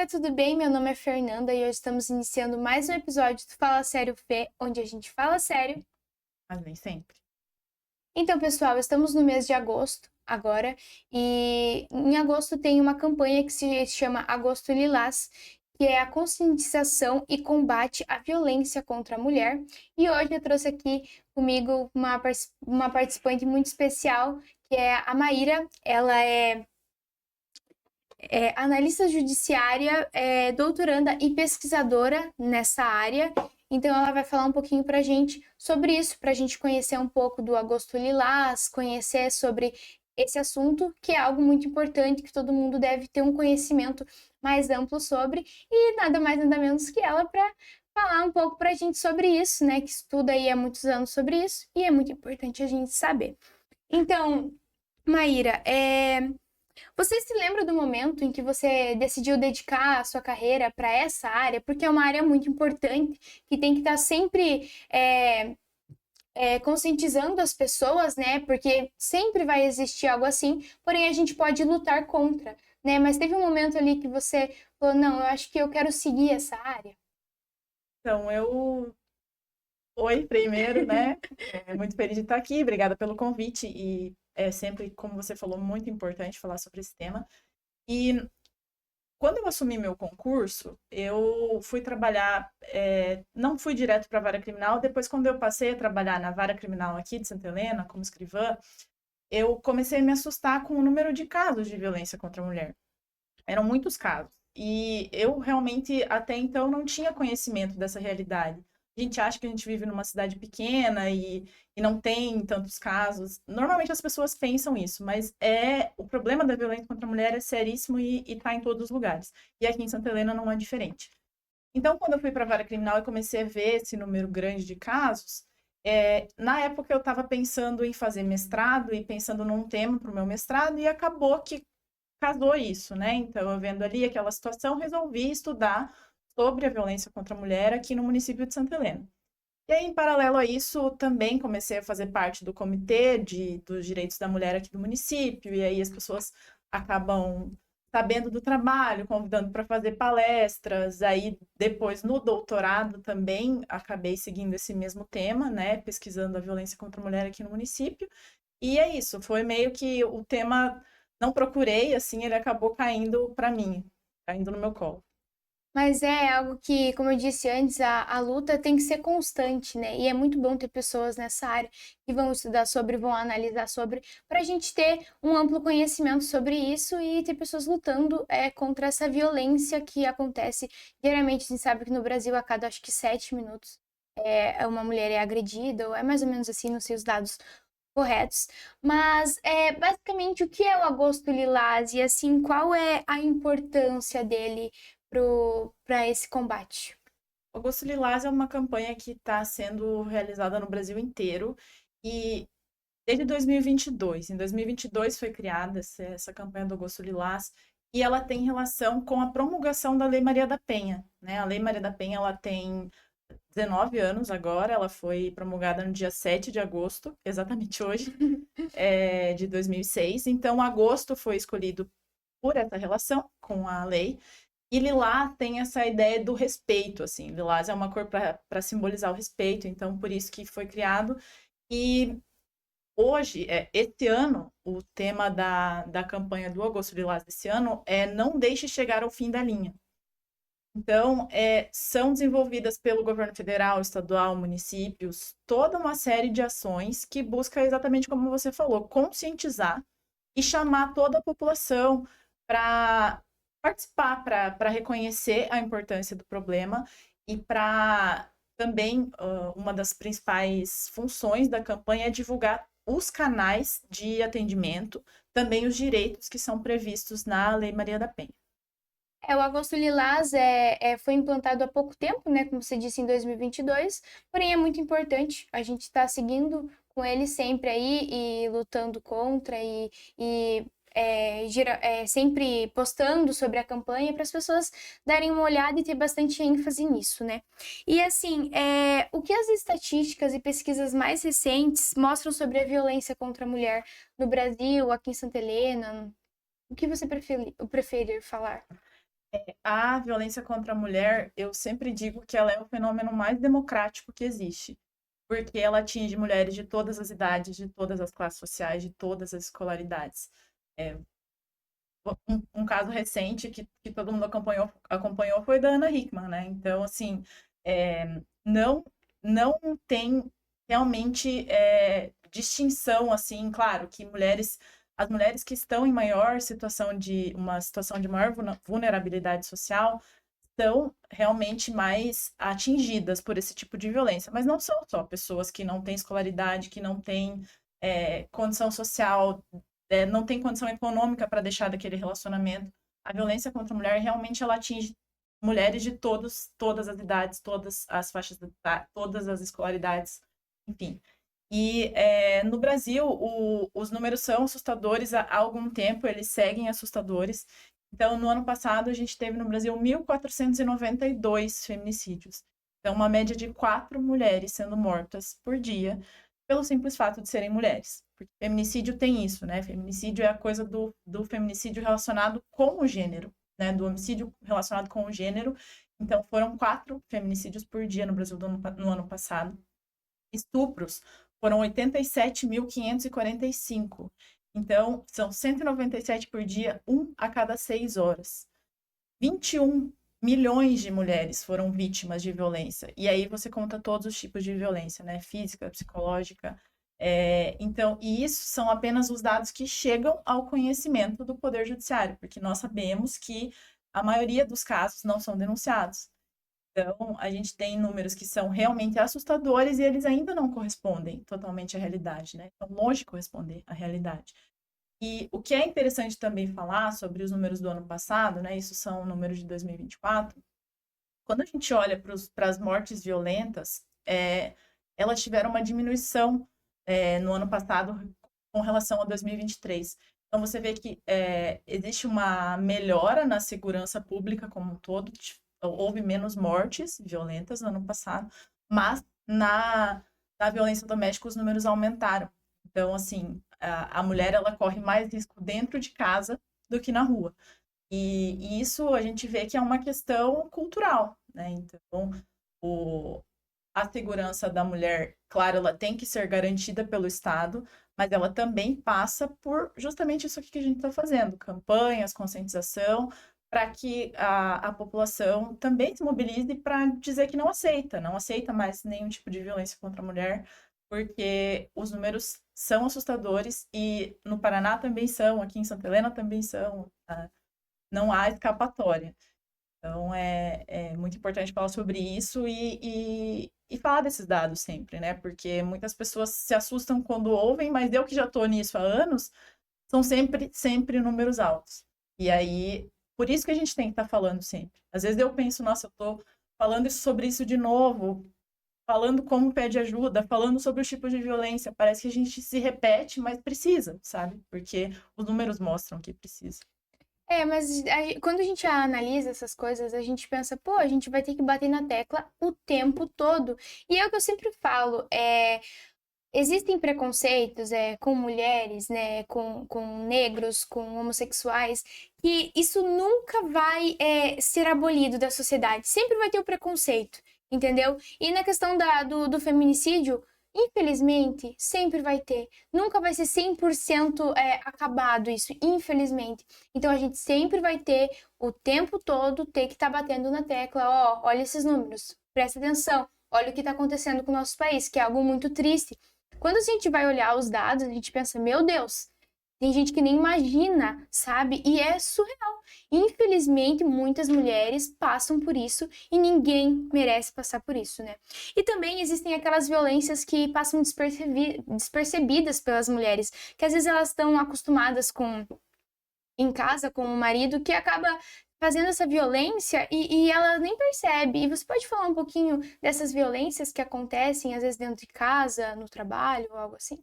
galera, tudo bem? Meu nome é Fernanda e hoje estamos iniciando mais um episódio do Fala Sério Fê, onde a gente fala sério. Mas nem sempre. Então, pessoal, estamos no mês de agosto agora e em agosto tem uma campanha que se chama Agosto Lilás, que é a conscientização e combate à violência contra a mulher. E hoje eu trouxe aqui comigo uma participante muito especial, que é a Maíra. Ela é analista judiciária, doutoranda e pesquisadora nessa área. Então, ela vai falar um pouquinho para a gente sobre isso, para a gente conhecer um pouco do Agosto Lilás, conhecer sobre esse assunto, que é algo muito importante, que todo mundo deve ter um conhecimento mais amplo sobre, e nada mais, nada menos que ela para falar um pouco para a gente sobre isso, né? Que estuda aí há muitos anos sobre isso, e é muito importante a gente saber. Então, Maíra, você se lembra do momento em que você decidiu dedicar a sua carreira para essa área? Porque é uma área muito importante, que tem que estar sempre conscientizando as pessoas, né? Porque sempre vai existir algo assim, porém a gente pode lutar contra, né? Mas teve um momento ali que você falou, não, eu acho que eu quero seguir essa área. Então, Oi, primeiro, né? Muito feliz de estar aqui, obrigada pelo convite. E é sempre, como você falou, muito importante falar sobre esse tema. E quando eu assumi meu concurso, eu fui trabalhar, não fui direto para a vara criminal. Depois, quando eu passei a trabalhar na vara criminal aqui de Santa Helena, como escrivã, eu comecei a me assustar com o número de casos de violência contra a mulher. Eram muitos casos. E eu realmente, até então, não tinha conhecimento dessa realidade. A gente acha que a gente vive numa cidade pequena e não tem tantos casos. Normalmente as pessoas pensam isso, mas o problema da violência contra a mulher é seríssimo e está em todos os lugares. E aqui em Santa Helena não é diferente. Então, quando eu fui para a vara criminal e comecei a ver esse número grande de casos, na época eu estava pensando em fazer mestrado e pensando num tema para o meu mestrado, e acabou que casou isso, né? Então, eu vendo ali aquela situação, resolvi estudar sobre a violência contra a mulher aqui no município de Santa Helena. E aí, em paralelo a isso, também comecei a fazer parte do comitê dos direitos da mulher aqui do município, e aí as pessoas acabam sabendo do trabalho, convidando para fazer palestras. Aí, depois, no doutorado também, acabei seguindo esse mesmo tema, né? Pesquisando a violência contra a mulher aqui no município. E é isso, foi meio que o tema, não procurei, assim, ele acabou caindo para mim, caindo no meu colo. Mas é algo que, como eu disse antes, a luta tem que ser constante, né? E é muito bom ter pessoas nessa área que vão estudar sobre, vão analisar sobre, para a gente ter um amplo conhecimento sobre isso e ter pessoas lutando contra essa violência que acontece diariamente. A gente sabe que no Brasil, a cada acho que 7 minutos, uma mulher é agredida, ou é mais ou menos assim, não sei os dados corretos. Mas, basicamente, o que é o Agosto Lilás e, assim, qual é a importância dele para esse combate? O Agosto Lilás é uma campanha que está sendo realizada no Brasil inteiro e desde 2022. Em 2022 foi criada essa campanha do Agosto Lilás e ela tem relação com a promulgação da Lei Maria da Penha, né? A Lei Maria da Penha, ela tem 19 anos agora, ela foi promulgada no dia 7 de agosto, exatamente hoje, de 2006. Então, agosto foi escolhido por essa relação com a lei. E lilás tem essa ideia do respeito, assim. Lilás é uma cor para simbolizar o respeito, então por isso que foi criado. E hoje, esse ano, o tema da campanha do Agosto Lilás desse ano é Não Deixe Chegar ao Fim da Linha. Então, são desenvolvidas pelo governo federal, estadual, municípios, toda uma série de ações que busca exatamente como você falou, conscientizar e chamar toda a população para participar, para reconhecer a importância do problema e para também uma das principais funções da campanha é divulgar os canais de atendimento, também os direitos que são previstos na Lei Maria da Penha. O Agosto Lilás foi implantado há pouco tempo, né? Como você disse, em 2022, porém é muito importante a gente estar seguindo com ele sempre aí e lutando contra e sempre postando sobre a campanha para as pessoas darem uma olhada e ter bastante ênfase nisso, né? E assim, o que as estatísticas e pesquisas mais recentes mostram sobre a violência contra a mulher no Brasil, aqui em Santa Helena? O que você preferir falar? A violência contra a mulher, eu sempre digo que ela é o fenômeno mais democrático que existe, porque ela atinge mulheres de todas as idades, de todas as classes sociais, de todas as escolaridades. É, um caso recente que todo mundo acompanhou foi da Ana Hickman, né? Então, assim, não, não tem realmente distinção, assim, claro, que as mulheres que estão em maior situação uma situação de maior vulnerabilidade social são realmente mais atingidas por esse tipo de violência, mas não são só pessoas que não têm escolaridade, que não têm condição social, não têm condição econômica para deixar daquele relacionamento. A violência contra a mulher realmente ela atinge mulheres de todas as idades, todas as faixas, todas as escolaridades, enfim. E no Brasil, os números são assustadores há algum tempo, eles seguem assustadores. Então, no ano passado, a gente teve no Brasil 1.492 feminicídios. Então, uma média de 4 mulheres sendo mortas por dia, pelo simples fato de serem mulheres. Porque feminicídio tem isso, né? Feminicídio é a coisa do feminicídio relacionado com o gênero, né? Do homicídio relacionado com o gênero. Então, foram 4 feminicídios por dia no Brasil no ano passado. Estupros foram 87.545. Então, são 197 por dia, um a cada 6 horas. 21 milhões de mulheres foram vítimas de violência. E aí você conta todos os tipos de violência, né? Física, psicológica. Então, e isso são apenas os dados que chegam ao conhecimento do Poder Judiciário, porque nós sabemos que a maioria dos casos não são denunciados. Então, a gente tem números que são realmente assustadores e eles ainda não correspondem totalmente à realidade, né? Estão longe de corresponder à realidade. E o que é interessante também falar sobre os números do ano passado, né? Isso são números de 2024. Quando a gente olha para as mortes violentas, elas tiveram uma diminuição no ano passado com relação a 2023. Então, você vê que existe uma melhora na segurança pública como um todo, houve menos mortes violentas no ano passado, mas na violência doméstica os números aumentaram. Então, assim, a mulher ela corre mais risco dentro de casa do que na rua. E isso a gente vê que é uma questão cultural, né? Então, a segurança da mulher, claro, ela tem que ser garantida pelo Estado, mas ela também passa por justamente isso aqui que a gente está fazendo, campanhas, conscientização, para que a população também se mobilize para dizer que não aceita mais nenhum tipo de violência contra a mulher, porque os números são assustadores e no Paraná também são, aqui em Santa Helena também são, tá? Não há escapatória. Então, é muito importante falar sobre isso e falar desses dados sempre, né? Porque muitas pessoas se assustam quando ouvem, mas eu que já estou nisso há anos, são sempre números altos. E aí, por isso que a gente tem que estar falando sempre. Às vezes eu penso, nossa, eu estou falando sobre isso de novo, falando como pede ajuda, falando sobre os tipos de violência. Parece que a gente se repete, mas precisa, sabe? Porque os números mostram que precisa. Mas quando a gente analisa essas coisas, a gente pensa, pô, a gente vai ter que bater na tecla o tempo todo. E é o que eu sempre falo, existem preconceitos com mulheres, né, com negros, com homossexuais, que isso nunca vai ser abolido da sociedade. Sempre vai ter o preconceito, entendeu? E na questão do feminicídio, infelizmente, sempre vai ter. Nunca vai ser 100% acabado isso, infelizmente. Então a gente sempre vai ter, o tempo todo, ter que estar batendo na tecla, ó, olha esses números, presta atenção, olha o que está acontecendo com o nosso país, que é algo muito triste. Quando a gente vai olhar os dados, a gente pensa, meu Deus, tem gente que nem imagina, sabe? E é surreal. Infelizmente, muitas mulheres passam por isso e ninguém merece passar por isso, né? E também existem aquelas violências que passam despercebidas pelas mulheres, que às vezes elas estão acostumadas em casa com o marido, que acaba fazendo essa violência e ela nem percebe. E você pode falar um pouquinho dessas violências que acontecem, às vezes, dentro de casa, no trabalho, ou algo assim?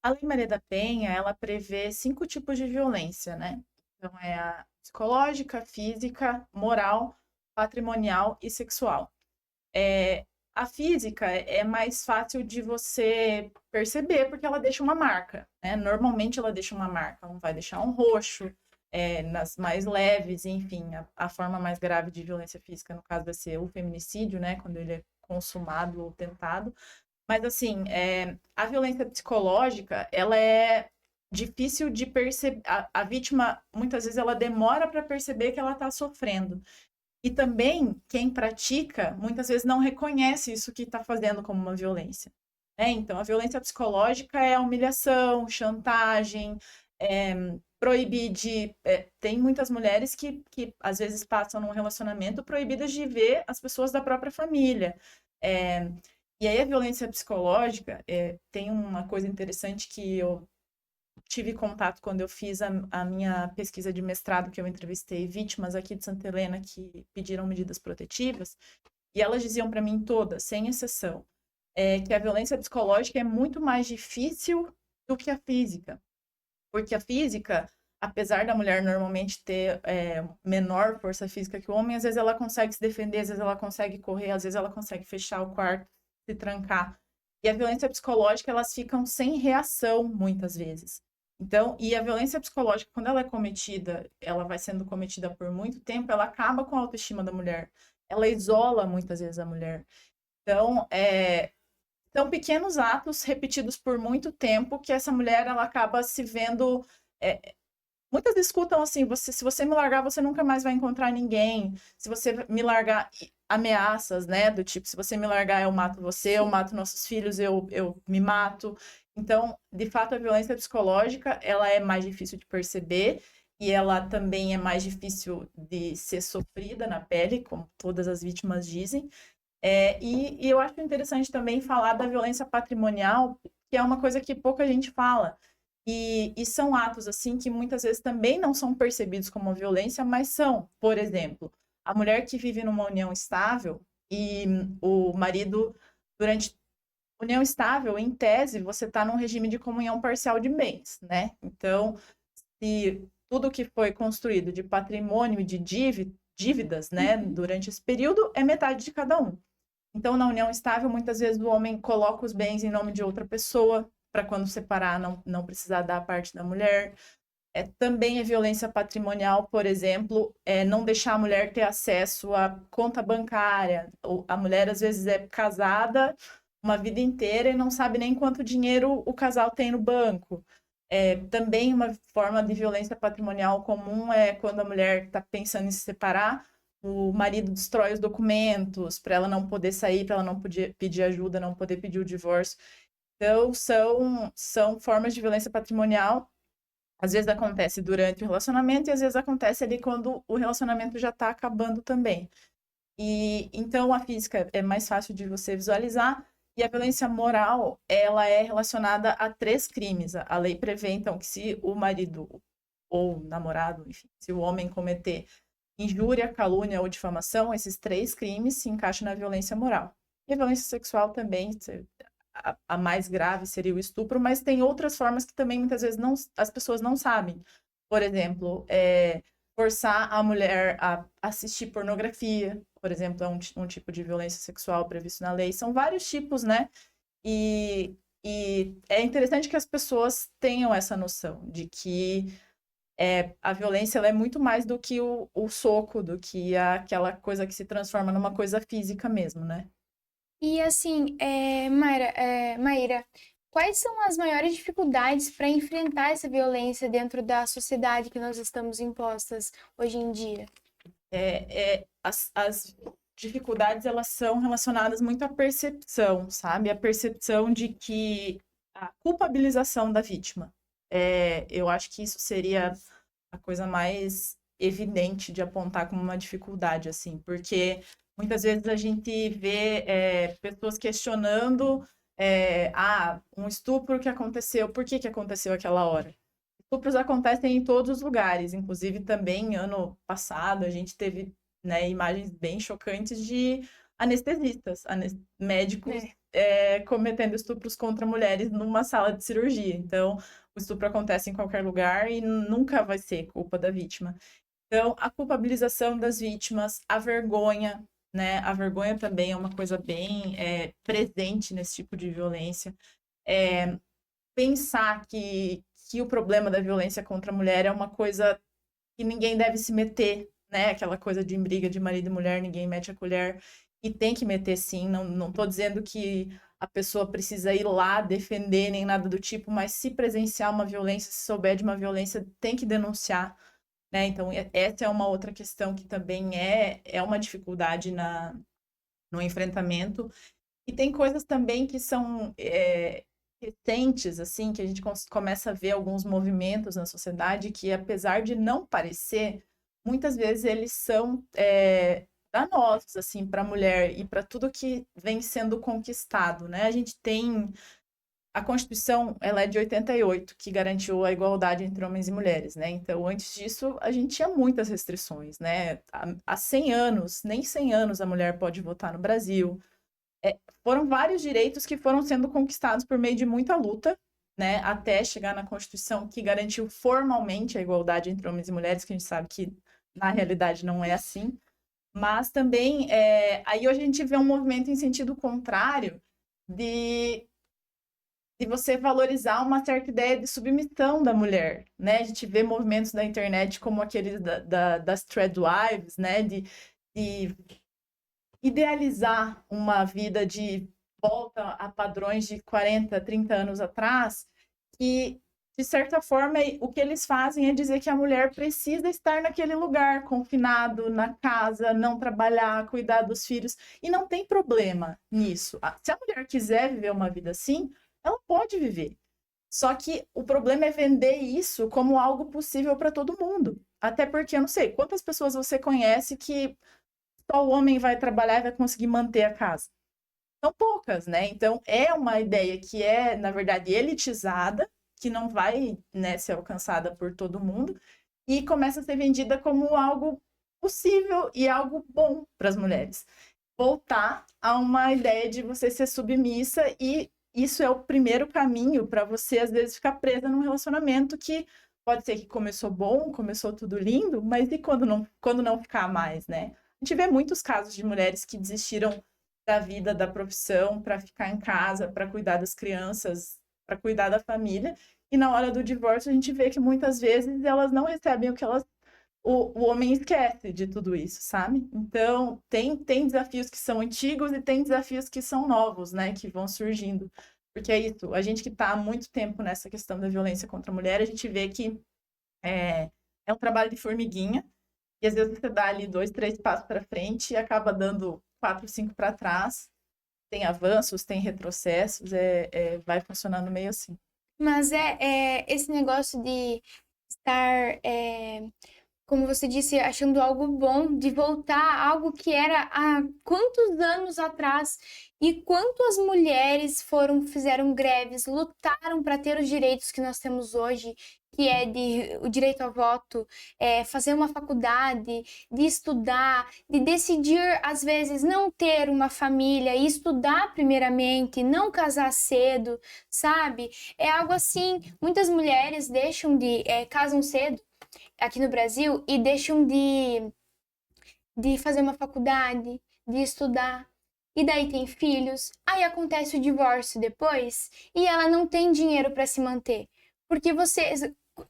A Lei Maria da Penha, ela prevê 5 tipos de violência, né? Então, é a psicológica, física, moral, patrimonial e sexual. A física é mais fácil de você perceber, porque ela deixa uma marca, né? Normalmente ela deixa uma marca, ela não vai deixar um roxo, nas mais leves, enfim, a forma mais grave de violência física, no caso, vai ser o feminicídio, né, quando ele é consumado ou tentado. Mas, assim, a violência psicológica, ela é difícil de perceber. A vítima, muitas vezes, ela demora para perceber que ela está sofrendo. E também, quem pratica, muitas vezes não reconhece isso que está fazendo como uma violência. Né? Então, a violência psicológica é humilhação, chantagem, proibir de. Tem muitas mulheres que, às vezes, passam num relacionamento proibidas de ver as pessoas da própria família. E aí, a violência psicológica, tem uma coisa interessante que eu tive contato quando eu fiz a minha pesquisa de mestrado, que eu entrevistei vítimas aqui de Santa Helena que pediram medidas protetivas, e elas diziam para mim todas, sem exceção, que a violência psicológica é muito mais difícil do que a física. Porque a física, apesar da mulher normalmente ter menor força física que o homem, às vezes ela consegue se defender, às vezes ela consegue correr, às vezes ela consegue fechar o quarto, se trancar. E a violência psicológica, elas ficam sem reação, muitas vezes. Então, e a violência psicológica, quando ela é cometida, ela vai sendo cometida por muito tempo, ela acaba com a autoestima da mulher. Ela isola, muitas vezes, a mulher. Então, são pequenos atos repetidos por muito tempo que essa mulher ela acaba se vendo. Muitas escutam assim: se você me largar, você nunca mais vai encontrar ninguém. Se você me largar, ameaças, né? Do tipo: se você me largar, eu mato você, eu mato nossos filhos, eu me mato. Então, de fato, a violência psicológica ela é mais difícil de perceber e ela também é mais difícil de ser sofrida na pele, como todas as vítimas dizem. E eu acho interessante também falar da violência patrimonial, que é uma coisa que pouca gente fala. E são atos, assim, que muitas vezes também não são percebidos como violência, mas são. Por exemplo, a mulher que vive numa união estável e o marido, durante união estável, em tese, você está num regime de comunhão parcial de bens, né? Então, se tudo que foi construído de patrimônio e de dívidas, né, durante esse período, é metade de cada um. Então, na união estável, muitas vezes o homem coloca os bens em nome de outra pessoa, para quando separar não precisar dar a parte da mulher. Também é violência patrimonial, por exemplo, não deixar a mulher ter acesso à conta bancária. A mulher, às vezes, é casada uma vida inteira e não sabe nem quanto dinheiro o casal tem no banco. Também uma forma de violência patrimonial comum é quando a mulher está pensando em se separar, o marido destrói os documentos para ela não poder sair, para ela não poder pedir ajuda, não poder pedir o divórcio. Então, são formas de violência patrimonial. Às vezes acontece durante o relacionamento e às vezes acontece ali quando o relacionamento já está acabando também. E então a física é mais fácil de você visualizar e a violência moral, ela é relacionada a 3 crimes. A lei prevê então que se o marido ou namorado, enfim, se o homem cometer injúria, calúnia ou difamação, esses 3 crimes se encaixam na violência moral. E a violência sexual também, a mais grave seria o estupro, mas tem outras formas que também muitas vezes as pessoas não sabem. Por exemplo, forçar a mulher a assistir pornografia, por exemplo, é um tipo de violência sexual previsto na lei. São vários tipos, né? E é interessante que as pessoas tenham essa noção de que a violência ela é muito mais do que o soco, do que aquela coisa que se transforma numa coisa física mesmo, né? E assim, Maíra, quais são as maiores dificuldades para enfrentar essa violência dentro da sociedade que nós estamos impostas hoje em dia? As dificuldades elas são relacionadas muito à percepção, sabe? A percepção de que a culpabilização da vítima. Eu acho que isso seria a coisa mais evidente de apontar como uma dificuldade, assim, porque muitas vezes a gente vê pessoas questionando um estupro que aconteceu, por que aconteceu aquela hora? Estupros acontecem em todos os lugares, inclusive também ano passado a gente teve, né, imagens bem chocantes de anestesistas, médicos cometendo estupros contra mulheres numa sala de cirurgia. Então, o estupro acontece em qualquer lugar e nunca vai ser culpa da vítima. Então, a culpabilização das vítimas, a vergonha, né? A vergonha também é uma coisa bem presente nesse tipo de violência. Pensar que o problema da violência contra a mulher é uma coisa que ninguém deve se meter, né? Aquela coisa de briga de marido e mulher, ninguém mete a colher. E tem que meter sim. Não tô dizendo que a pessoa precisa ir lá defender nem nada do tipo, mas se presenciar uma violência, se souber de uma violência, tem que denunciar, né? Então, essa é uma outra questão que também é uma dificuldade no enfrentamento. E tem coisas também que são recentes, assim, que a gente começa a ver alguns movimentos na sociedade que, apesar de não parecer, muitas vezes eles são danosos, assim, para a mulher e para tudo que vem sendo conquistado, né? A gente tem a Constituição, ela é de 88, que garantiu a igualdade entre homens e mulheres, né? Então, antes disso, a gente tinha muitas restrições, né? Há 100 anos, nem 100 anos a mulher pode votar no Brasil. Foram vários direitos que foram sendo conquistados por meio de muita luta, né? Até chegar na Constituição que garantiu formalmente a igualdade entre homens e mulheres, que a gente sabe que na realidade não é assim. Mas também, aí hoje a gente vê um movimento em sentido contrário de você valorizar uma certa ideia de submissão da mulher, né? A gente vê movimentos da internet como aqueles das threadwives, né? De idealizar uma vida de volta a padrões de 40, 30 anos atrás, que, de certa forma, o que eles fazem é dizer que a mulher precisa estar naquele lugar, confinado, na casa, não trabalhar, cuidar dos filhos, e não tem problema nisso. Se a mulher quiser viver uma vida assim, ela pode viver. Só que o problema é vender isso como algo possível para todo mundo. Até porque, eu não sei, quantas pessoas você conhece que só o homem vai trabalhar e vai conseguir manter a casa? São poucas, né? Então, é uma ideia que é, na verdade, elitizada, que não vai, né, ser alcançada por todo mundo, e começa a ser vendida como algo possível e algo bom para as mulheres. Voltar a uma ideia de você ser submissa, e isso é o primeiro caminho para você, às vezes, ficar presa num relacionamento que pode ser que começou bom, começou tudo lindo, mas e quando não ficar mais, né? A gente vê muitos casos de mulheres que desistiram da vida, da profissão, para ficar em casa, para cuidar das crianças, para cuidar da família. E na hora do divórcio, a gente vê que muitas vezes elas não recebem o que elas. O homem esquece de tudo isso, sabe? Então, tem desafios que são antigos e tem desafios que são novos, né? Que vão surgindo. Porque é isso, a gente que está há muito tempo nessa questão da violência contra a mulher, a gente vê que é um trabalho de formiguinha. E às vezes você dá ali 2, 3 passos para frente e acaba dando 4, 5 para trás. Tem avanços, tem retrocessos, vai funcionando meio assim. Mas esse negócio de estar, como você disse, achando algo bom, de voltar a algo que era há quantos anos atrás e quantas mulheres fizeram greves, lutaram para ter os direitos que nós temos hoje, que é o direito ao voto, fazer uma faculdade, de estudar, de decidir, às vezes, não ter uma família e estudar primeiramente, não casar cedo, sabe? É algo assim, muitas mulheres casam cedo aqui no Brasil e deixam de fazer uma faculdade, de estudar. E daí tem filhos, aí acontece o divórcio depois e ela não tem dinheiro para se manter. Porque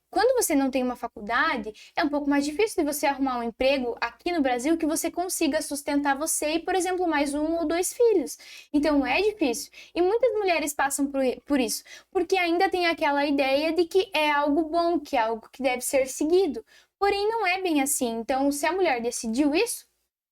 quando você não tem uma faculdade, é um pouco mais difícil de você arrumar um emprego aqui no Brasil que você consiga sustentar você e, por exemplo, mais 1 ou 2 filhos. Então é difícil. E muitas mulheres passam por isso, porque ainda tem aquela ideia de que é algo bom, que é algo que deve ser seguido. Porém, não é bem assim. Então, se a mulher decidiu isso,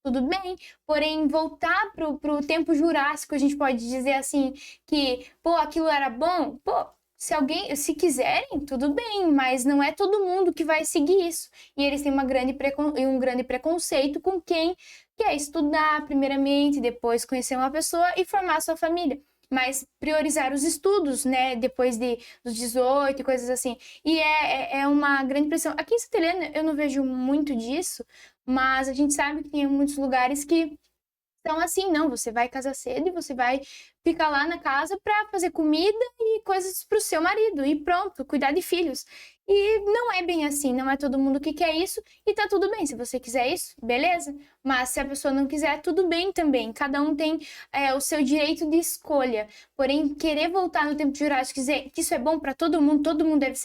tudo bem. Porém, voltar pro tempo jurássico, a gente pode dizer assim, que, pô, aquilo era bom, pô, se quiserem, tudo bem, mas não é todo mundo que vai seguir isso. E eles têm um grande preconceito com quem quer estudar primeiramente, depois conhecer uma pessoa e formar sua família. Mas priorizar os estudos, né, depois dos 18 e coisas assim. E é uma grande pressão. Aqui em Santa Helena eu não vejo muito disso, mas a gente sabe que tem muitos lugares que então, assim, não, você vai casar cedo e você vai ficar lá na casa para fazer comida e coisas pro seu marido e pronto, cuidar de filhos. E não é bem assim, não é todo mundo que quer isso e tá tudo bem. Se você quiser isso, beleza. Mas se a pessoa não quiser, tudo bem também. Cada um tem o seu direito de escolha. Porém, querer voltar no tempo jurássico e dizer que isso é bom para todo mundo deve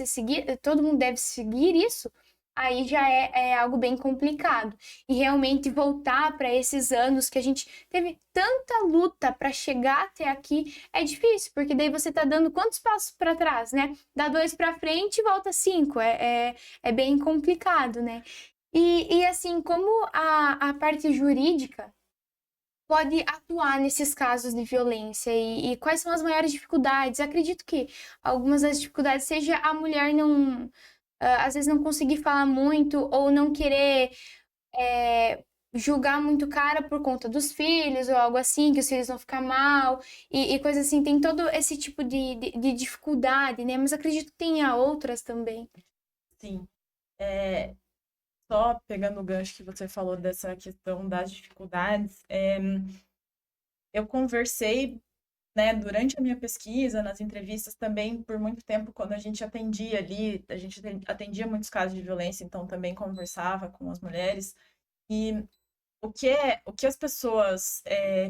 seguir isso, aí já é algo bem complicado. E realmente voltar para esses anos que a gente teve tanta luta para chegar até aqui é difícil, porque daí você tá dando quantos passos para trás, né? Dá 2 para frente e volta 5. É bem complicado, né? E assim, como a parte jurídica pode atuar nesses casos de violência e quais são as maiores dificuldades? Acredito que algumas das dificuldades seja a mulher não, às vezes não conseguir falar muito ou não querer julgar muito o cara por conta dos filhos ou algo assim, que os filhos vão ficar mal e coisa assim. Tem todo esse tipo de dificuldade, né? Mas acredito que tenha outras também. Sim. É, só pegando o gancho que você falou dessa questão das dificuldades, eu conversei, né, durante a minha pesquisa, nas entrevistas também, por muito tempo, quando a gente atendia ali, a gente atendia muitos casos de violência, então também conversava com as mulheres. E o que as pessoas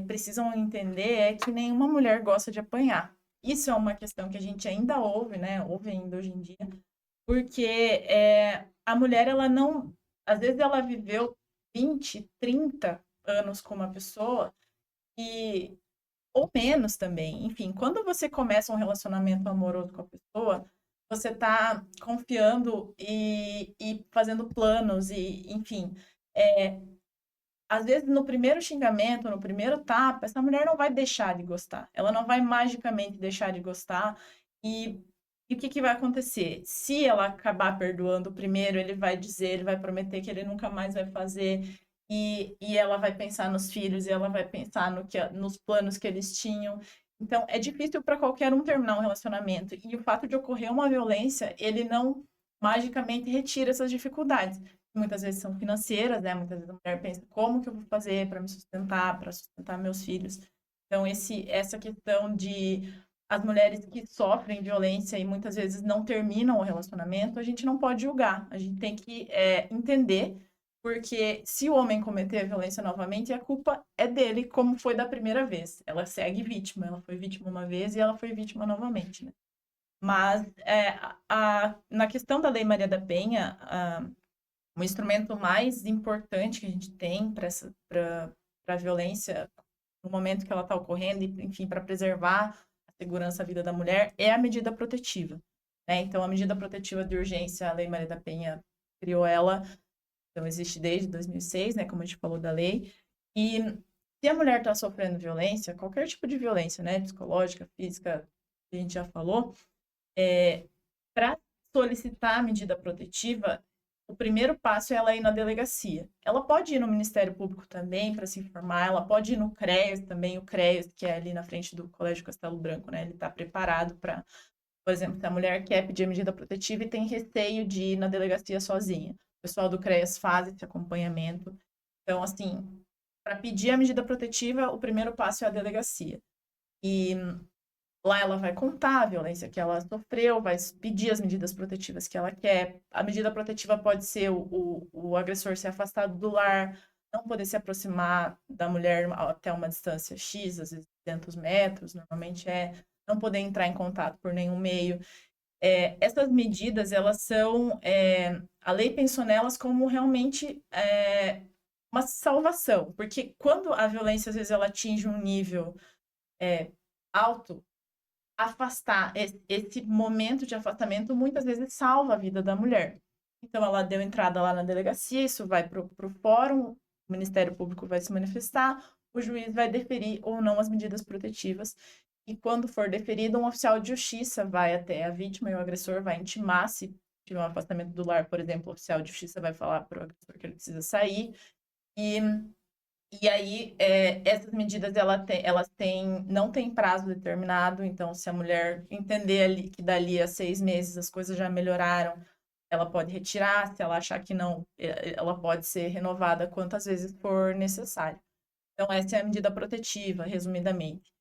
precisam entender é que nenhuma mulher gosta de apanhar. Isso é uma questão que a gente ainda ouve, né? Ouve ainda hoje em dia, porque a mulher, ela não. Às vezes ela viveu 20, 30 anos com uma pessoa e ou menos também. Enfim, quando você começa um relacionamento amoroso com a pessoa, você está confiando e fazendo planos e, enfim, é, às vezes no primeiro xingamento, no primeiro tapa, essa mulher não vai deixar de gostar. Ela não vai magicamente deixar de gostar. E, e o que, que vai acontecer? Se ela acabar perdoando o primeiro, ele vai dizer, ele vai prometer que ele nunca mais vai fazer. E ela vai pensar nos filhos, e ela vai pensar nos planos que eles tinham. Então, é difícil para qualquer um terminar um relacionamento. E o fato de ocorrer uma violência, ele não magicamente retira essas dificuldades. Muitas vezes são financeiras, né? Muitas vezes a mulher pensa, como que eu vou fazer para me sustentar, para sustentar meus filhos? Então, essa questão de as mulheres que sofrem violência e muitas vezes não terminam o relacionamento, a gente não pode julgar, a gente tem que entender, porque se o homem cometer a violência novamente, a culpa é dele, como foi da primeira vez. Ela segue vítima, ela foi vítima uma vez e ela foi vítima novamente, né? Mas na questão da Lei Maria da Penha, o instrumento mais importante que a gente tem para a violência no momento que ela está ocorrendo, e, enfim, para preservar a segurança, a vida da mulher, é a medida protetiva. Né? Então, a medida protetiva de urgência, a Lei Maria da Penha criou ela, então existe desde 2006, né, como a gente falou da lei, e se a mulher está sofrendo violência, qualquer tipo de violência, né, psicológica, física, que a gente já falou, para solicitar a medida protetiva, o primeiro passo é ela ir na delegacia. Ela pode ir no Ministério Público também para se informar, ela pode ir no CREAS também, o CREAS, que é ali na frente do Colégio Castelo Branco, né? Ele está preparado para, por exemplo, se a mulher quer pedir a medida protetiva e tem receio de ir na delegacia sozinha. O pessoal do CREAS faz esse acompanhamento. Então, assim, para pedir a medida protetiva, o primeiro passo é a delegacia. E lá ela vai contar a violência que ela sofreu, vai pedir as medidas protetivas que ela quer. A medida protetiva pode ser o agressor ser afastado do lar, não poder se aproximar da mulher até uma distância X, às vezes 200 metros, normalmente não poder entrar em contato por nenhum meio. Essas medidas, elas são, a lei pensou nelas como realmente uma salvação, porque quando a violência, às vezes, ela atinge um nível alto, afastar, esse momento de afastamento muitas vezes salva a vida da mulher. Então, ela deu entrada lá na delegacia, isso vai para o fórum, o Ministério Público vai se manifestar, o juiz vai deferir ou não as medidas protetivas. E quando for deferido, um oficial de justiça vai até a vítima e o agressor vai intimar, se tiver um afastamento do lar, por exemplo, o oficial de justiça vai falar para o agressor que ele precisa sair. E aí, essas medidas, elas têm, não têm prazo determinado, então, se a mulher entender ali, que dali a 6 meses as coisas já melhoraram, ela pode retirar, se ela achar que não, ela pode ser renovada quantas vezes for necessário. Então, essa é a medida protetiva, resumidamente.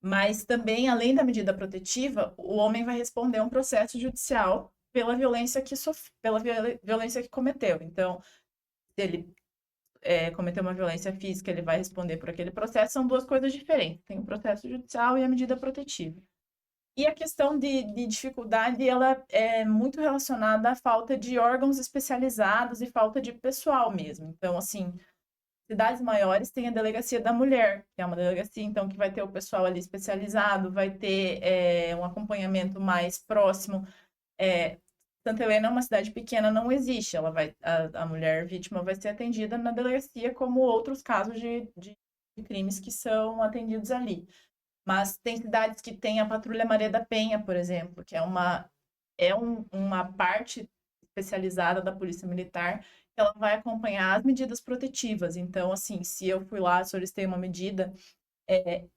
Mas também, além da medida protetiva, o homem vai responder a um processo judicial pela violência pela violência que cometeu. Então, se ele cometer uma violência física, ele vai responder por aquele processo, são duas coisas diferentes. Tem o processo judicial e a medida protetiva. E a questão de dificuldade, ela é muito relacionada à falta de órgãos especializados e falta de pessoal mesmo. Então, assim, cidades maiores têm a delegacia da mulher, que é uma delegacia, então, que vai ter o pessoal ali especializado, vai ter um acompanhamento mais próximo. Santa Helena é uma cidade pequena, não existe. A mulher vítima vai ser atendida na delegacia, como outros casos de crimes que são atendidos ali. Mas tem cidades que têm a Patrulha Maria da Penha, por exemplo, que uma parte especializada da Polícia Militar, que ela vai acompanhar as medidas protetivas. Então, assim, se eu fui lá, solicitei uma medida,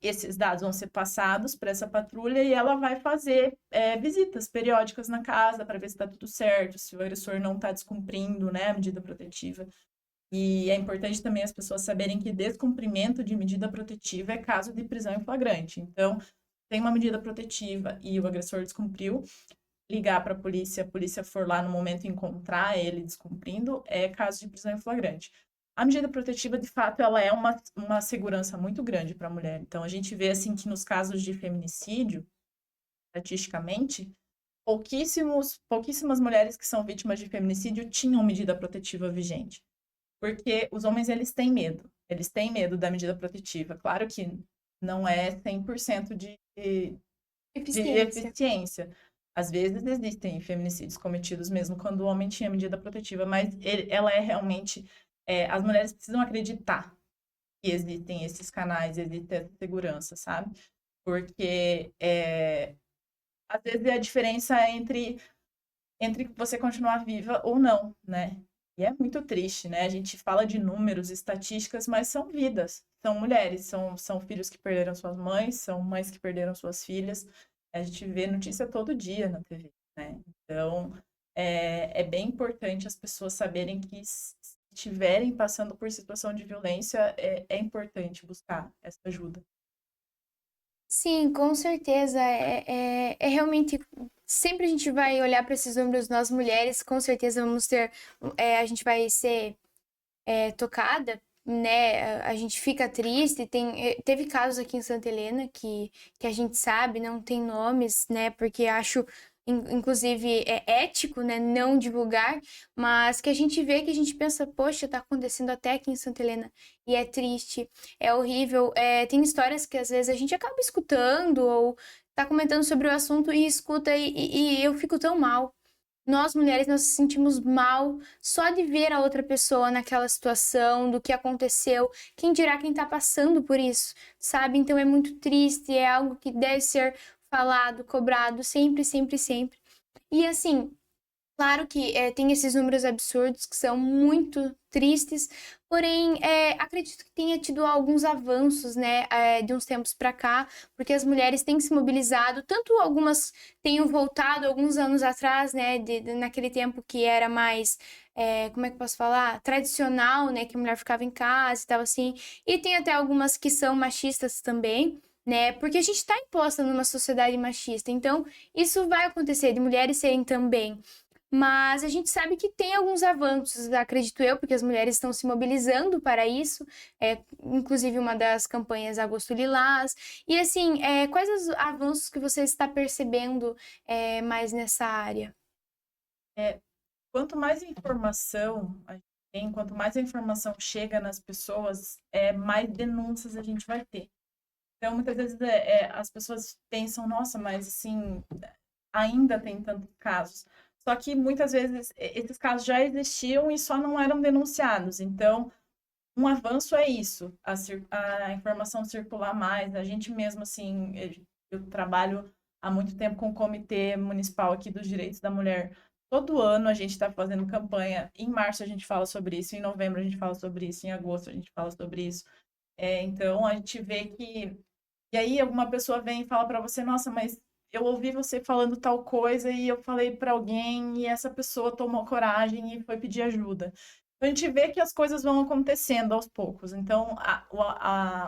esses dados vão ser passados para essa patrulha e ela vai fazer visitas periódicas na casa para ver se está tudo certo, se o agressor não está descumprindo, né, a medida protetiva. E é importante também as pessoas saberem que descumprimento de medida protetiva é caso de prisão em flagrante. Então, tem uma medida protetiva e o agressor descumpriu, ligar para a polícia for lá no momento e encontrar ele descumprindo, é caso de prisão em flagrante. A medida protetiva, de fato, ela é uma segurança muito grande para a mulher. Então, a gente vê, assim, que nos casos de feminicídio, estatisticamente, pouquíssimas mulheres que são vítimas de feminicídio tinham medida protetiva vigente. Porque os homens, eles têm medo. Eles têm medo da medida protetiva. Claro que não é 100% de eficiência. Às vezes existem feminicídios cometidos mesmo quando o homem tinha medida protetiva, mas ela é realmente... as mulheres precisam acreditar que existem esses canais, existe essa segurança, sabe? Porque às vezes é a diferença entre você continuar viva ou não, né? E é muito triste, né? A gente fala de números, estatísticas, mas são vidas, são mulheres, são filhos que perderam suas mães, são mães que perderam suas filhas. A gente vê notícia todo dia na TV, né? Então, é bem importante as pessoas saberem que se estiverem passando por situação de violência, é importante buscar essa ajuda. Sim, com certeza. É realmente. Sempre a gente vai olhar para esses números, nós mulheres, com certeza vamos ter. A gente vai ser tocada, né? A gente fica triste. Teve casos aqui em Santa Helena que a gente sabe, não tem nomes, né? Porque acho. Inclusive, é ético, né, não divulgar, mas que a gente vê que a gente pensa, poxa, tá acontecendo até aqui em Santa Helena, e é triste, é horrível, tem histórias que às vezes a gente acaba escutando ou tá comentando sobre o assunto e escuta e eu fico tão mal. Nós mulheres nos sentimos mal só de ver a outra pessoa naquela situação, do que aconteceu, quem dirá quem tá passando por isso, sabe? Então é muito triste, é algo que deve ser falado, cobrado, sempre, sempre, sempre. E assim, claro que tem esses números absurdos que são muito tristes, porém acredito que tenha tido alguns avanços, né, de uns tempos para cá, porque as mulheres têm se mobilizado, tanto algumas tenham voltado alguns anos atrás, né, naquele tempo que era mais, como é que eu posso falar? Tradicional, né, que a mulher ficava em casa e tal assim, e tem até algumas que são machistas também, né? Porque a gente está imposta numa sociedade machista, então isso vai acontecer de mulheres serem também. Mas a gente sabe que tem alguns avanços, acredito eu, porque as mulheres estão se mobilizando para isso, inclusive uma das campanhas Agosto Lilás. E assim, quais os avanços que você está percebendo mais nessa área? Quanto mais informação a gente tem, quanto mais a informação chega nas pessoas, mais denúncias a gente vai ter. Então, muitas vezes as pessoas pensam, nossa, mas assim, ainda tem tantos casos. Só que muitas vezes esses casos já existiam e só não eram denunciados. Então, um avanço é isso, a informação circular mais. A gente mesmo, assim, eu trabalho há muito tempo com o Comitê Municipal aqui dos Direitos da Mulher. Todo ano a gente está fazendo campanha. Em março a gente fala sobre isso, em novembro a gente fala sobre isso, em agosto a gente fala sobre isso. Então, a gente vê que... E aí, alguma pessoa vem e fala para você, nossa, mas eu ouvi você falando tal coisa e eu falei para alguém e essa pessoa tomou coragem e foi pedir ajuda. Então, a gente vê que as coisas vão acontecendo aos poucos. Então,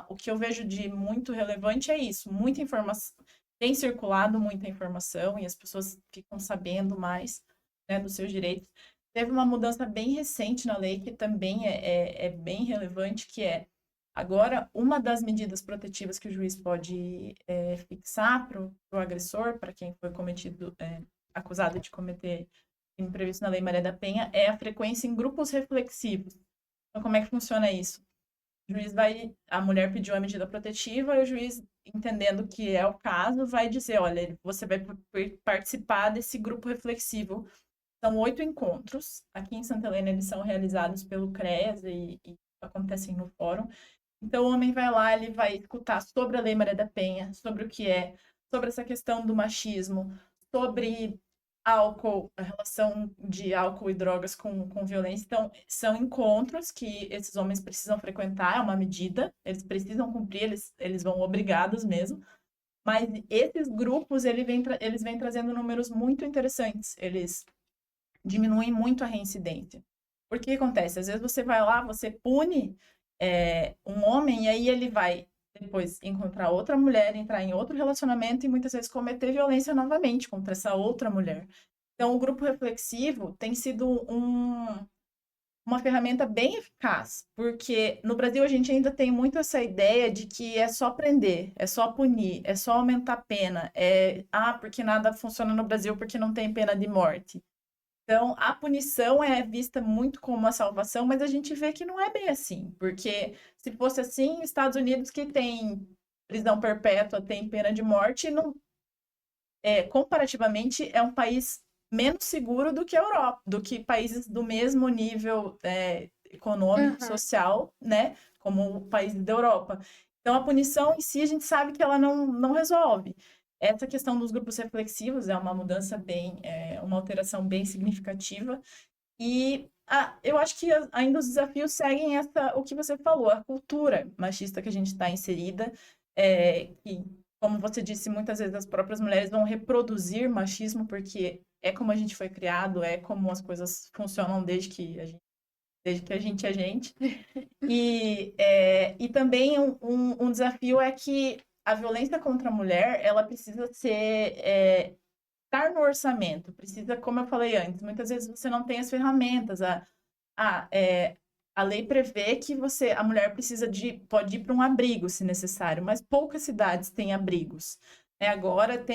o que eu vejo de muito relevante é isso, muita informação, tem circulado muita informação e as pessoas ficam sabendo mais, né, dos seus direitos. Teve uma mudança bem recente na lei que também é bem relevante, que é Agora, uma das medidas protetivas que o juiz pode fixar para o agressor, para quem foi acusado de cometer crime previsto na Lei Maria da Penha, é a frequência em grupos reflexivos. Então, como é que funciona isso? O juiz a mulher pediu a medida protetiva e o juiz, entendendo que é o caso, vai dizer, olha, você vai participar desse grupo reflexivo. São 8 encontros. Aqui em Santa Helena, eles são realizados pelo CREAS e acontecem no fórum. Então, o homem vai lá, ele vai escutar sobre a Lei Maria da Penha, sobre o que é, sobre essa questão do machismo, sobre álcool, a relação de álcool e drogas com violência. Então, são encontros que esses homens precisam frequentar, é uma medida, eles precisam cumprir, eles vão obrigados mesmo. Mas esses grupos, eles vêm trazendo números muito interessantes. Eles diminuem muito a reincidência. Porque o que acontece? Às vezes você vai lá, você pune um homem e aí ele vai depois encontrar outra mulher, entrar em outro relacionamento e muitas vezes cometer violência novamente contra essa outra mulher. Então, o grupo reflexivo tem sido uma ferramenta bem eficaz, porque no Brasil a gente ainda tem muito essa ideia de que é só prender, é só punir, é só aumentar a pena, porque nada funciona no Brasil porque não tem pena de morte. Então, a punição é vista muito como a salvação, mas a gente vê que não é bem assim, porque se fosse assim, Estados Unidos, que tem prisão perpétua, tem pena de morte, não, comparativamente é um país menos seguro do que a Europa, do que países do mesmo nível econômico, social, né, como países da Europa. Então, a punição em si, a gente sabe que ela não resolve. Essa questão dos grupos reflexivos é uma mudança uma alteração bem significativa. E eu acho que ainda os desafios seguem o que você falou, a cultura machista que a gente está inserida, que, como você disse, muitas vezes as próprias mulheres vão reproduzir machismo, porque é como a gente foi criado, é como as coisas funcionam desde que a gente é gente. E também um desafio é que a violência contra a mulher, ela precisa estar no orçamento, precisa, como eu falei antes, muitas vezes você não tem as ferramentas, a lei prevê que a mulher pode ir para um abrigo, se necessário, mas poucas cidades têm abrigos. Agora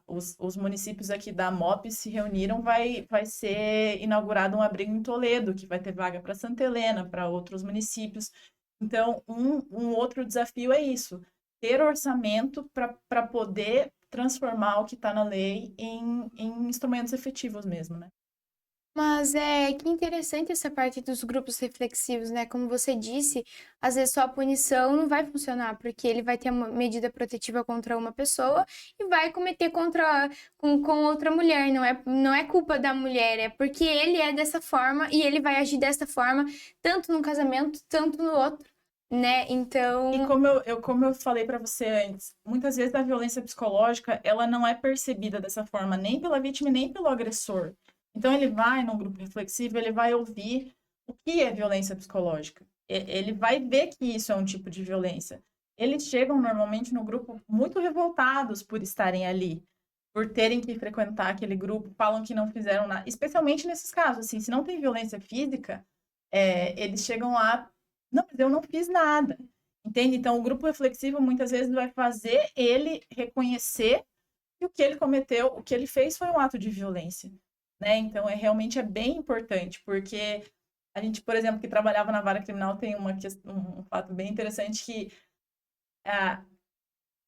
os municípios aqui da MOP se reuniram, vai ser inaugurado um abrigo em Toledo, que vai ter vaga para Santa Helena, para outros municípios. Então, um outro desafio é isso, ter orçamento para poder transformar o que está na lei em instrumentos efetivos mesmo, né? Mas que interessante essa parte dos grupos reflexivos, né? Como você disse, às vezes só a punição não vai funcionar, porque ele vai ter uma medida protetiva contra uma pessoa e vai cometer com outra mulher. Não é culpa da mulher, é porque ele é dessa forma e ele vai agir dessa forma, tanto no casamento, tanto no outro, né? Então. E como eu falei para você antes, muitas vezes a violência psicológica, ela não é percebida dessa forma, nem pela vítima, nem pelo agressor. Então, ele vai num grupo reflexivo, ele vai ouvir o que é violência psicológica. Ele vai ver que isso é um tipo de violência. Eles chegam normalmente no grupo muito revoltados por estarem ali, por terem que frequentar aquele grupo, falam que não fizeram nada. Especialmente nesses casos, assim, se não tem violência física, eles chegam lá, não, mas eu não fiz nada. Entende? Então, o grupo reflexivo muitas vezes vai fazer ele reconhecer que o que ele cometeu, o que ele fez foi um ato de violência. Né? Então, realmente é bem importante, porque a gente, por exemplo, que trabalhava na vara criminal, tem um fato bem interessante que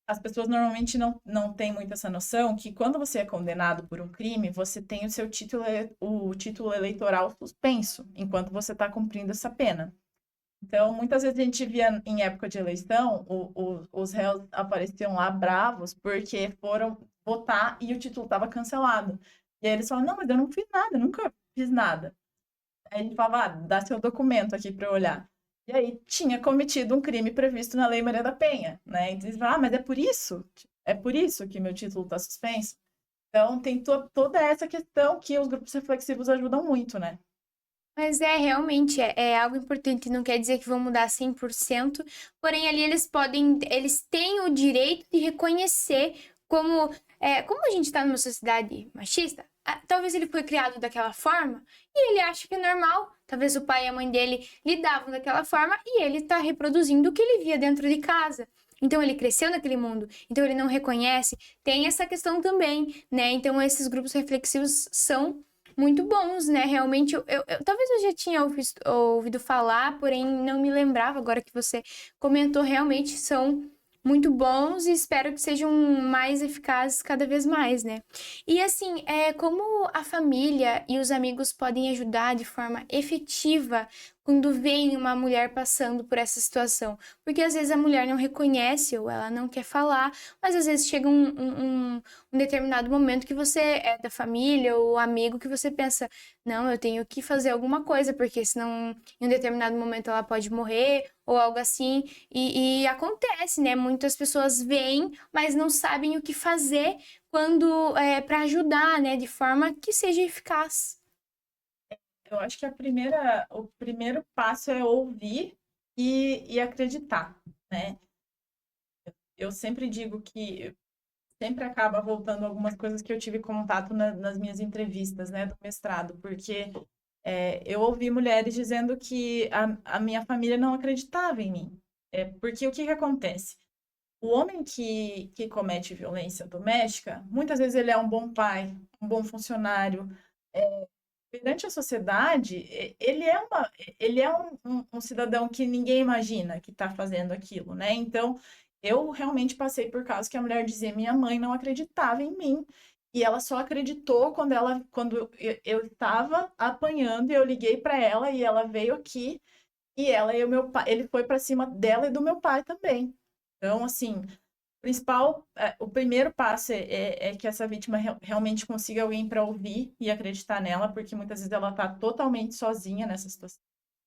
as pessoas normalmente não têm muito essa noção que quando você é condenado por um crime, você tem o título eleitoral suspenso, enquanto você está cumprindo essa pena. Então, muitas vezes a gente via em época de eleição, os réus apareciam lá bravos porque foram votar e o título estava cancelado. E aí eles falam, não, mas eu não fiz nada, eu nunca fiz nada. Aí a gente falava, dá seu documento aqui para eu olhar. E aí tinha cometido um crime previsto na Lei Maria da Penha, né? Então eles falam, mas é por isso que meu título está suspenso. Então tem toda essa questão que os grupos reflexivos ajudam muito, né? Mas realmente é algo importante, não quer dizer que vão mudar 100%, porém ali eles têm o direito de reconhecer como a gente está numa sociedade machista, talvez ele foi criado daquela forma e ele acha que é normal. Talvez o pai e a mãe dele lidavam daquela forma e ele tá reproduzindo o que ele via dentro de casa. Então ele cresceu naquele mundo, então ele não reconhece. Tem essa questão também, né? Então esses grupos reflexivos são muito bons, né? Realmente, talvez eu já tinha ouvido falar, porém não me lembrava. Agora que você comentou, realmente são muito bons e espero que sejam mais eficazes cada vez mais, né? E assim, como a família e os amigos podem ajudar de forma efetiva quando vem uma mulher passando por essa situação? Porque às vezes a mulher não reconhece ou ela não quer falar, mas às vezes chega um determinado momento que você é da família ou amigo que você pensa, não, eu tenho que fazer alguma coisa, porque senão em um determinado momento ela pode morrer ou algo assim. E acontece, né? Muitas pessoas veem, mas não sabem o que fazer quando para ajudar, né? De forma que seja eficaz. Eu acho que o primeiro passo é ouvir e acreditar, né? Eu sempre digo que sempre acaba voltando algumas coisas que eu tive contato nas minhas entrevistas, né, do mestrado, porque eu ouvi mulheres dizendo que a minha família não acreditava em mim. Porque o que que acontece? O homem que comete violência doméstica, muitas vezes ele é um bom pai, um bom funcionário. Perante a sociedade, ele é um cidadão que ninguém imagina que está fazendo aquilo, né? Então, eu realmente passei por casos que a mulher dizia, minha mãe não acreditava em mim, e ela só acreditou quando eu estava apanhando e eu liguei para ela e ela veio aqui e ela e o meu pai, ele foi para cima dela e do meu pai também. Então, assim, o primeiro passo é que essa vítima realmente consiga alguém para ouvir e acreditar nela, porque muitas vezes ela está totalmente sozinha nessa situação.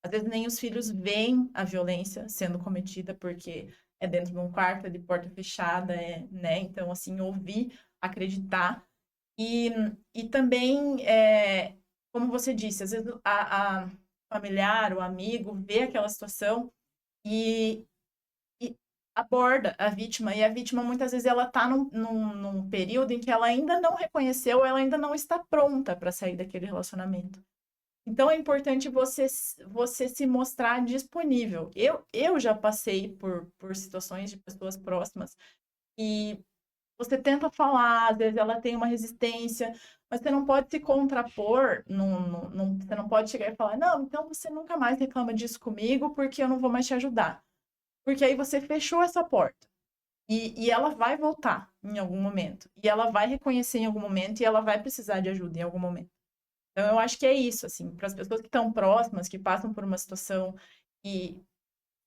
Às vezes nem os filhos veem a violência sendo cometida, porque é dentro de um quarto, é de porta fechada, né? Então, assim, ouvir, acreditar. E, e também, como você disse, às vezes a familiar, o amigo, vê aquela situação e aborda a vítima, e a vítima muitas vezes ela está num período em que ela ainda não reconheceu, ela ainda não está pronta para sair daquele relacionamento. Então é importante você se mostrar disponível. Eu já passei por situações de pessoas próximas e você tenta falar, às vezes ela tem uma resistência, mas você não pode se contrapor, você não pode chegar e falar, não, então você nunca mais reclama disso comigo porque eu não vou mais te ajudar. Porque aí você fechou essa porta. E ela vai voltar em algum momento. E ela vai reconhecer em algum momento e ela vai precisar de ajuda em algum momento. Então, eu acho que é isso, assim, para as pessoas que estão próximas, que passam por uma situação e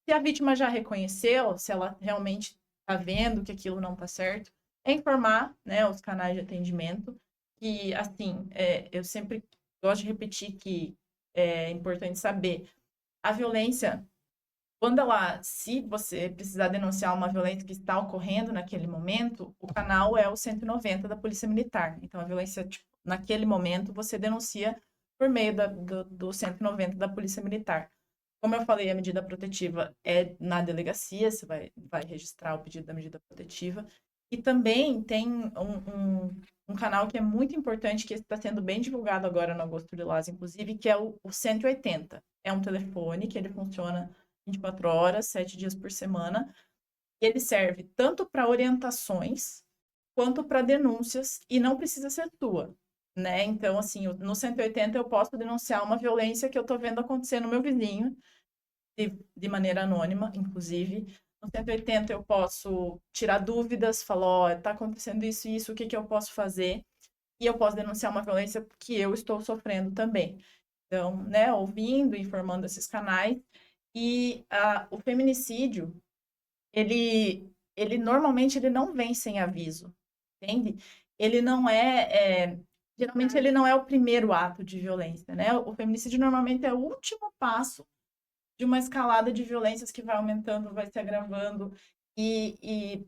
se a vítima já reconheceu, se ela realmente está vendo que aquilo não está certo, é informar, né, os canais de atendimento. E, assim, eu sempre gosto de repetir que é importante saber a violência se você precisar denunciar uma violência que está ocorrendo naquele momento, o canal é o 190 da Polícia Militar. Então, a violência, tipo, naquele momento, você denuncia por meio do 190 da Polícia Militar. Como eu falei, a medida protetiva é na delegacia, você vai registrar o pedido da medida protetiva. E também tem um canal que é muito importante, que está sendo bem divulgado agora no Agosto Lilás, inclusive, que é o 180. É um telefone que ele funciona 24 horas, 7 dias por semana. Ele serve tanto para orientações quanto para denúncias e não precisa ser tua, né? Então, assim, no 180 eu posso denunciar uma violência que eu estou vendo acontecer no meu vizinho, de maneira anônima, inclusive. No 180 eu posso tirar dúvidas, falar, ó, tá acontecendo isso e isso, o que que eu posso fazer? E eu posso denunciar uma violência que eu estou sofrendo também. Então, né, ouvindo, informando esses canais. E o feminicídio, ele normalmente ele não vem sem aviso, entende? Ele não geralmente ele não é o primeiro ato de violência, né? O feminicídio normalmente é o último passo de uma escalada de violências que vai aumentando, vai se agravando, e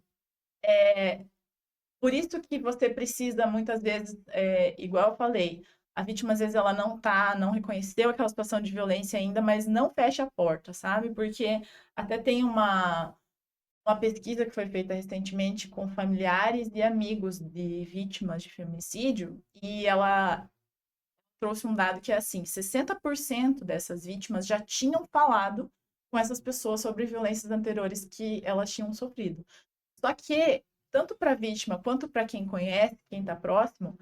por isso que você precisa, muitas vezes, igual eu falei, a vítima, às vezes, ela não reconheceu aquela situação de violência ainda, mas não fecha a porta, sabe? Porque até tem uma pesquisa que foi feita recentemente com familiares e amigos de vítimas de feminicídio, e ela trouxe um dado que é assim: 60% dessas vítimas já tinham falado com essas pessoas sobre violências anteriores que elas tinham sofrido. Só que, tanto para a vítima quanto para quem conhece, quem está próximo,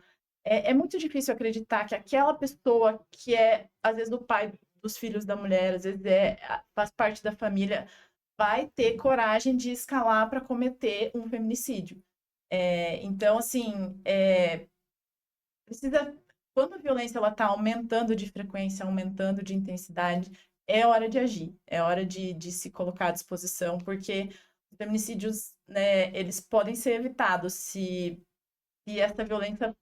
é muito difícil acreditar que aquela pessoa que é, às vezes, o pai dos filhos da mulher, às vezes faz parte da família, vai ter coragem de escalar para cometer um feminicídio. Então, assim, precisa, quando a violência está aumentando de frequência, aumentando de intensidade, é hora de agir, é hora de se colocar à disposição, porque os feminicídios, né, eles podem ser evitados se essa violência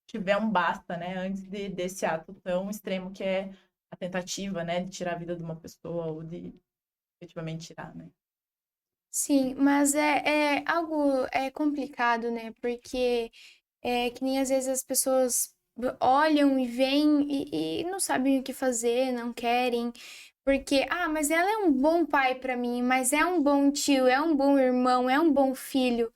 tiver um basta, né, antes desse ato tão extremo que é a tentativa, né, de tirar a vida de uma pessoa ou de efetivamente tirar, né. Sim, mas é algo complicado, né? Porque é que nem às vezes as pessoas olham e veem e não sabem o que fazer, não querem. Porque, mas ela é um bom pai pra mim, mas é um bom tio, é um bom irmão, é um bom filho.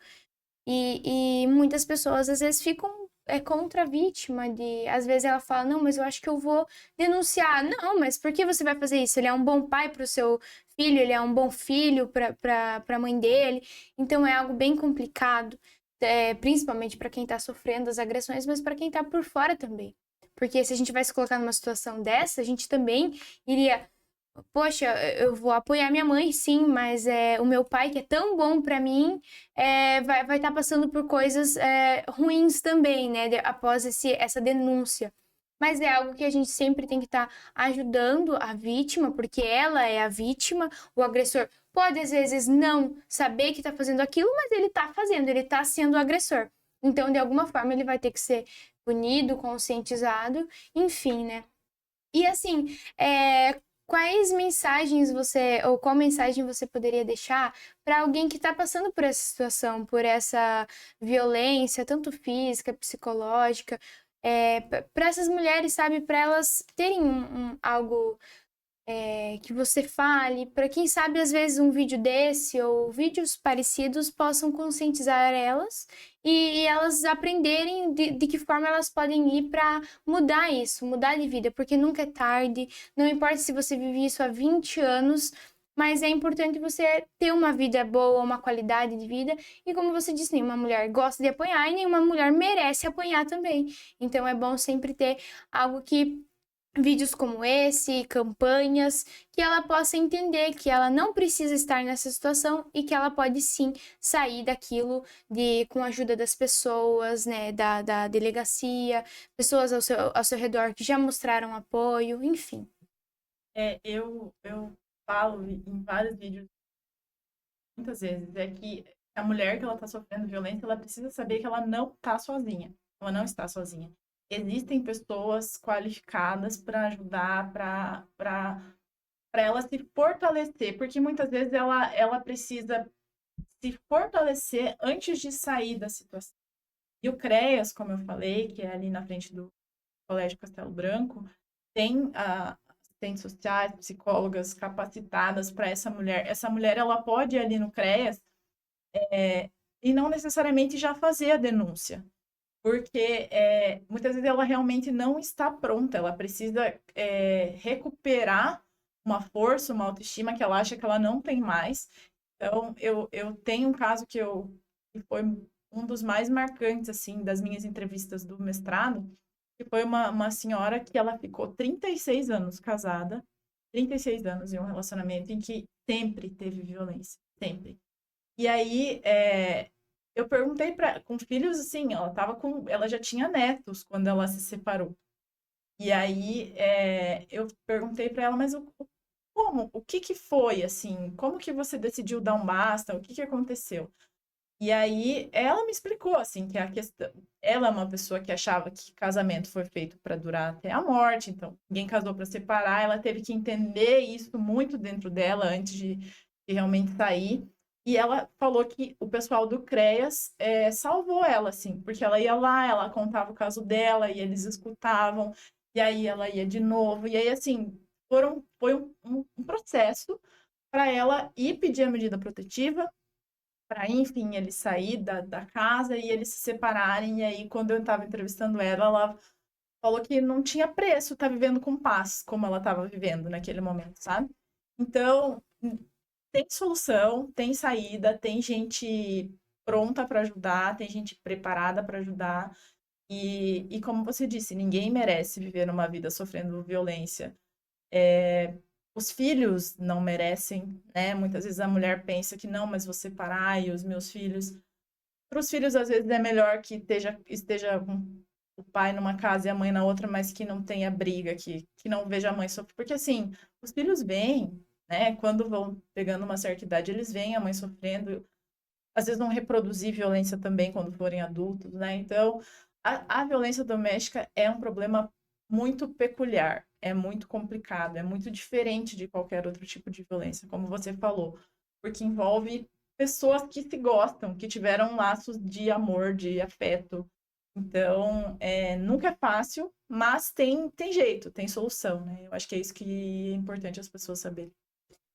E muitas pessoas às vezes ficam contra a vítima de, às vezes ela fala, não, mas eu acho que eu vou denunciar. Não, mas por que você vai fazer isso? Ele é um bom pai para o seu filho, ele é um bom filho para a mãe dele. Então é algo bem complicado, principalmente para quem está sofrendo as agressões, mas para quem está por fora também. Porque se a gente vai se colocar numa situação dessa, a gente também iria, poxa, eu vou apoiar minha mãe, sim, mas o meu pai, que é tão bom pra mim, vai estar passando por coisas ruins também, né? Após essa denúncia. Mas é algo que a gente sempre tem que estar ajudando a vítima, porque ela é a vítima. O agressor pode, às vezes, não saber que está fazendo aquilo, mas ele está fazendo, ele está sendo o agressor. Então, de alguma forma, ele vai ter que ser punido, conscientizado, enfim, né? E assim, quais mensagens ou qual mensagem você poderia deixar para alguém que está passando por essa situação, por essa violência, tanto física, psicológica, para essas mulheres, sabe, para elas terem algo que você fale, para quem sabe às vezes um vídeo desse ou vídeos parecidos possam conscientizar elas e elas aprenderem de que forma elas podem ir para mudar isso, mudar de vida, porque nunca é tarde, não importa se você vive isso há 20 anos, mas é importante você ter uma vida boa, uma qualidade de vida, e como você disse, nenhuma mulher gosta de apanhar e nenhuma mulher merece apanhar também. Então é bom sempre ter algo que vídeos como esse, campanhas, que ela possa entender que ela não precisa estar nessa situação e que ela pode sim sair daquilo com a ajuda das pessoas, né, da delegacia, pessoas ao seu redor que já mostraram apoio, enfim. Eu falo em vários vídeos, muitas vezes, é que a mulher que ela está sofrendo violência, ela precisa saber que ela não está sozinha. Ela não está sozinha. Existem pessoas qualificadas para ajudar, para ela se fortalecer, porque muitas vezes ela precisa se fortalecer antes de sair da situação. E o CREAS, como eu falei, que é ali na frente do Colégio Castelo Branco, tem assistentes sociais, psicólogas capacitadas para essa mulher. Essa mulher, ela pode ir ali no CREAS e não necessariamente já fazer a denúncia, porque muitas vezes ela realmente não está pronta, ela precisa recuperar uma força, uma autoestima que ela acha que ela não tem mais. Então, eu tenho um caso que foi um dos mais marcantes, assim, das minhas entrevistas do mestrado, que foi uma senhora que ela ficou 36 anos casada, 36 anos em um relacionamento em que sempre teve violência, sempre. E aí, eu perguntei com filhos, assim, ela já tinha netos quando ela se separou. E aí, eu perguntei para ela, mas como? O que que foi, assim? Como que você decidiu dar um basta? O que que aconteceu? E aí, ela me explicou, assim, que a questão... Ela é uma pessoa que achava que casamento foi feito para durar até a morte, então ninguém casou para separar, ela teve que entender isso muito dentro dela antes de realmente sair. E ela falou que o pessoal do CREAS salvou ela, assim, porque ela ia lá, ela contava o caso dela e eles escutavam, e aí ela ia de novo. E aí, assim, foi um processo para ela ir pedir a medida protetiva, para, enfim, ele sair da casa e eles se separarem. E aí, quando eu estava entrevistando ela falou que não tinha preço estar vivendo com paz, como ela estava vivendo naquele momento, sabe? Então, tem solução, tem saída, tem gente pronta para ajudar, tem gente preparada para ajudar. E como você disse, ninguém merece viver uma vida sofrendo violência. Os filhos não merecem, né? Muitas vezes a mulher pensa que não, mas vou separar e os meus filhos. Para os filhos, às vezes, é melhor que esteja o pai numa casa e a mãe na outra, mas que não tenha briga, que não veja a mãe sofrer. Porque, assim, os filhos veem, né? Quando vão pegando uma certa idade, eles veem a mãe sofrendo. Às vezes vão reproduzir violência também quando forem adultos, né? Então, a violência doméstica é um problema muito peculiar, é muito complicado, é muito diferente de qualquer outro tipo de violência, como você falou, porque envolve pessoas que se gostam, que tiveram laços de amor, de afeto. Então, nunca é fácil, mas tem jeito, tem solução, né? Eu acho que é isso que é importante as pessoas saberem.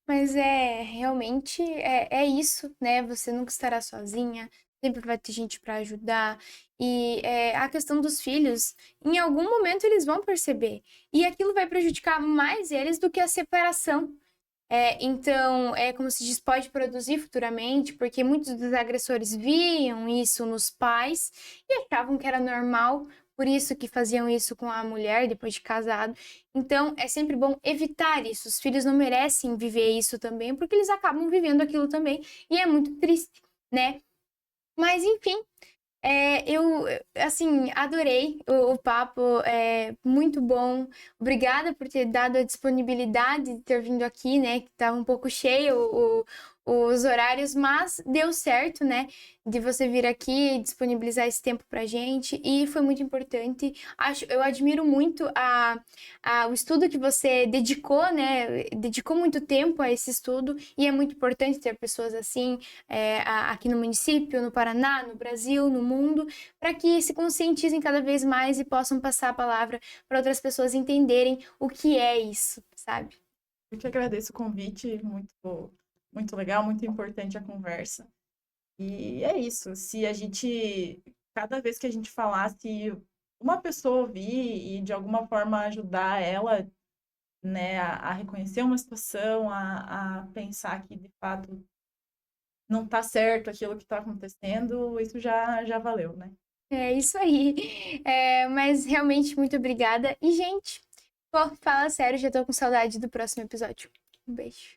Mas realmente é isso, né? Você nunca estará sozinha, sempre vai ter gente para ajudar. E a questão dos filhos, em algum momento eles vão perceber. E aquilo vai prejudicar mais eles do que a separação. Então, como se diz, pode produzir futuramente, porque muitos dos agressores viam isso nos pais e achavam que era normal, por isso que faziam isso com a mulher depois de casado. Então, é sempre bom evitar isso. Os filhos não merecem viver isso também, porque eles acabam vivendo aquilo também, e é muito triste, né? Mas, enfim, eu, assim, adorei o papo, muito bom. Obrigada por ter dado a disponibilidade de ter vindo aqui, né? Que estava um pouco cheio os horários, mas deu certo, né? De você vir aqui e disponibilizar esse tempo pra gente, e foi muito importante. Eu admiro muito o estudo que você dedicou, né? Dedicou muito tempo a esse estudo, e é muito importante ter pessoas assim, aqui no município, no Paraná, no Brasil, no mundo, para que se conscientizem cada vez mais e possam passar a palavra para outras pessoas entenderem o que é isso, sabe? Eu que agradeço o convite, muito legal, muito importante a conversa. E é isso, se a gente, cada vez que a gente falar, se uma pessoa ouvir e de alguma forma ajudar ela, né, a reconhecer uma situação, a pensar que de fato não está certo aquilo que está acontecendo, isso já valeu, né? É isso aí. Mas realmente, muito obrigada. E, gente, pô, fala sério, já tô com saudade do próximo episódio. Um beijo.